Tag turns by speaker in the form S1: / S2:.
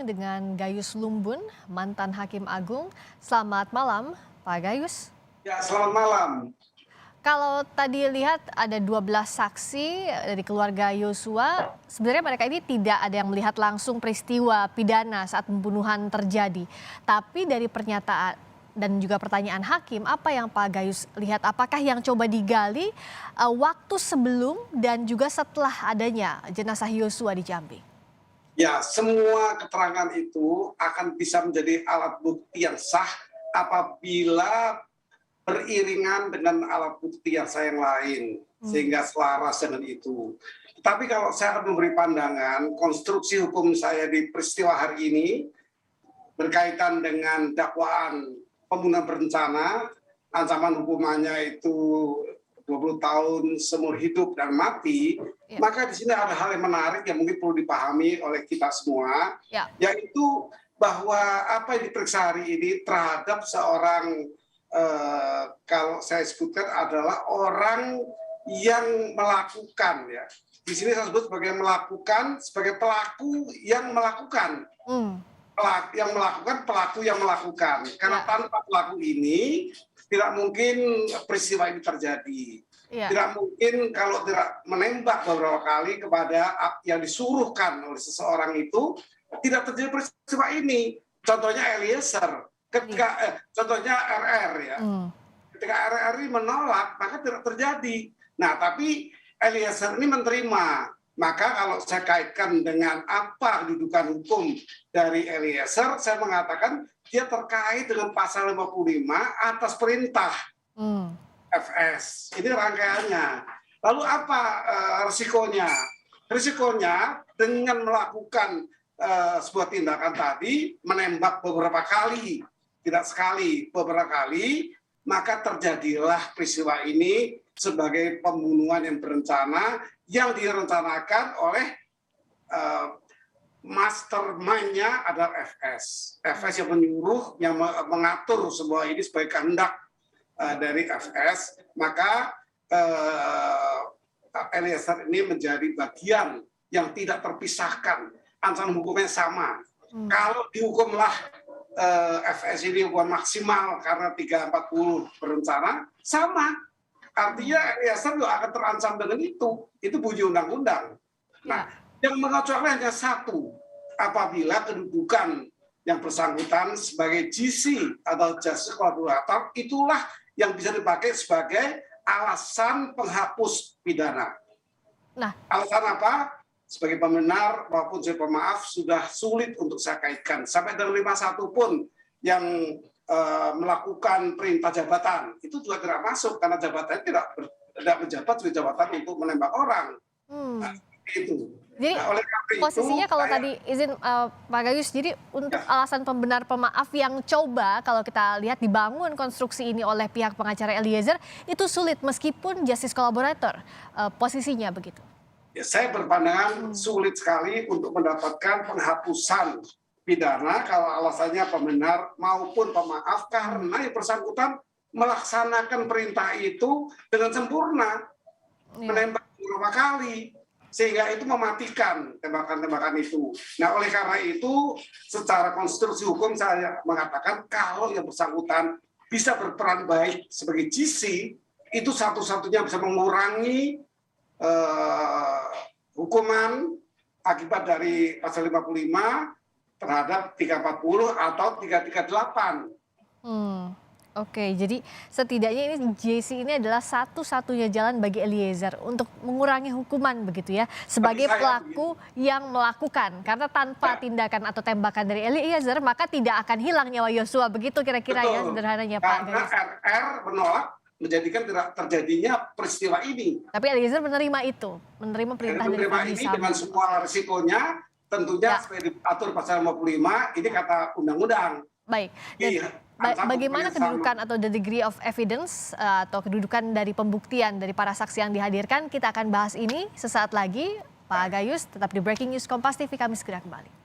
S1: dengan Gayus Lumbun, mantan Hakim Agung. Selamat malam, Pak Gayus.
S2: Ya, selamat malam.
S1: Kalau tadi lihat ada 12 saksi dari keluarga Yosua, sebenarnya mereka ini tidak ada yang melihat langsung peristiwa pidana saat pembunuhan terjadi. Tapi dari pernyataan dan juga pertanyaan hakim, apa yang Pak Gayus lihat? Apakah yang coba digali waktu sebelum dan juga setelah adanya jenazah Yosua di Jambi?
S2: Ya, semua keterangan itu akan bisa menjadi alat bukti yang sah apabila beriringan dengan alat bukti yang sah yang lain, sehingga selaras dengan itu. Tapi kalau saya akan memberi pandangan, konstruksi hukum saya di peristiwa hari ini berkaitan dengan dakwaan pembunuhan berencana, ancaman hukumannya itu 20 tahun seumur hidup dan mati, maka di sini ada hal yang menarik yang mungkin perlu dipahami oleh kita semua, yaitu bahwa apa yang diperiksa hari ini terhadap seorang, kalau saya sebutkan adalah orang yang melakukan, ya. Di sini saya sebut sebagai melakukan, sebagai pelaku yang melakukan. Pelaku yang melakukan. Karena tanpa pelaku ini tidak mungkin peristiwa ini terjadi. Tidak mungkin kalau tidak menembak beberapa kali kepada yang disuruhkan oleh seseorang itu tidak terjadi peristiwa ini. Contohnya Eliezer, contohnya RR, ya. Ketika RR ini menolak, maka tidak terjadi. Nah, tapi Eliezer ini menerima. Maka kalau saya kaitkan dengan apa kedudukan hukum dari Eliezer, saya mengatakan dia terkait dengan pasal 55 atas perintah FS. Ini rangkaiannya. Lalu apa risikonya? Risikonya dengan melakukan sebuah tindakan tadi, menembak beberapa kali, tidak sekali, beberapa kali, maka terjadilah peristiwa ini sebagai pembunuhan yang berencana yang direncanakan oleh mastermind-nya adalah FS. FS yang menyuruh, yang mengatur semua ini sebagai kehendak dari FS, maka Eliezer ini menjadi bagian yang tidak terpisahkan, ancaman hukumnya sama. Kalau dihukumlah FS ini hukuman maksimal karena 340 berencana, sama. Artinya Eliezer juga akan terancam dengan itu bunyi undang-undang. Nah, yang mengecualikan hanya satu, apabila kedudukan yang bersangkutan sebagai GC atau justice collaborator itulah yang bisa dipakai sebagai alasan penghapus pidana. Nah, alasan apa? Sebagai pembenar maupun sebagai pemaaf sudah sulit untuk saya kaitkan. Sampai dengan 51 pun yang melakukan perintah jabatan itu juga tidak masuk karena jabatannya tidak menjabat sebagai jabatan untuk menembak orang. Nah, itu.
S1: Jadi oleh posisinya itu, kalau tadi izin Pak Gayus, jadi untuk alasan pembenar pemaaf yang coba kalau kita lihat dibangun konstruksi ini oleh pihak pengacara Eliezer itu sulit meskipun justice collaborator posisinya begitu.
S2: Ya, saya berpandangan sulit sekali untuk mendapatkan penghapusan pidana kalau alasannya pembenar maupun pemaaf karena yang bersangkutan melaksanakan perintah itu dengan sempurna, menembak beberapa kali sehingga itu mematikan tembakan-tembakan itu. Nah, oleh karena itu secara konstruksi hukum saya mengatakan kalau yang bersangkutan bisa berperan baik sebagai GC itu satu-satunya bisa mengurangi hukuman akibat dari pasal 55 terhadap 340 atau 338.
S1: Oke, jadi setidaknya ini JC ini adalah satu-satunya jalan bagi Eliezer untuk mengurangi hukuman begitu ya, sebagai pelaku yang melakukan. Karena tanpa tindakan atau tembakan dari Eliezer maka tidak akan hilang nyawa Yosua, begitu kira-kira ya sederhananya Pak Gayus.
S2: Karena RR menolak menjadikan tidak terjadinya peristiwa ini.
S1: Tapi Eliezer menerima itu, menerima perintah dari Verdi Sambo.
S2: Dengan semua risikonya, tentunya seperti diatur pasal 55, ini kata undang-undang.
S1: Baik. Bagaimana kedudukan atau the degree of evidence atau kedudukan dari pembuktian dari para saksi yang dihadirkan? Kita akan bahas ini sesaat lagi. Pak Gayus, tetap di Breaking News Kompas TV, kami segera kembali.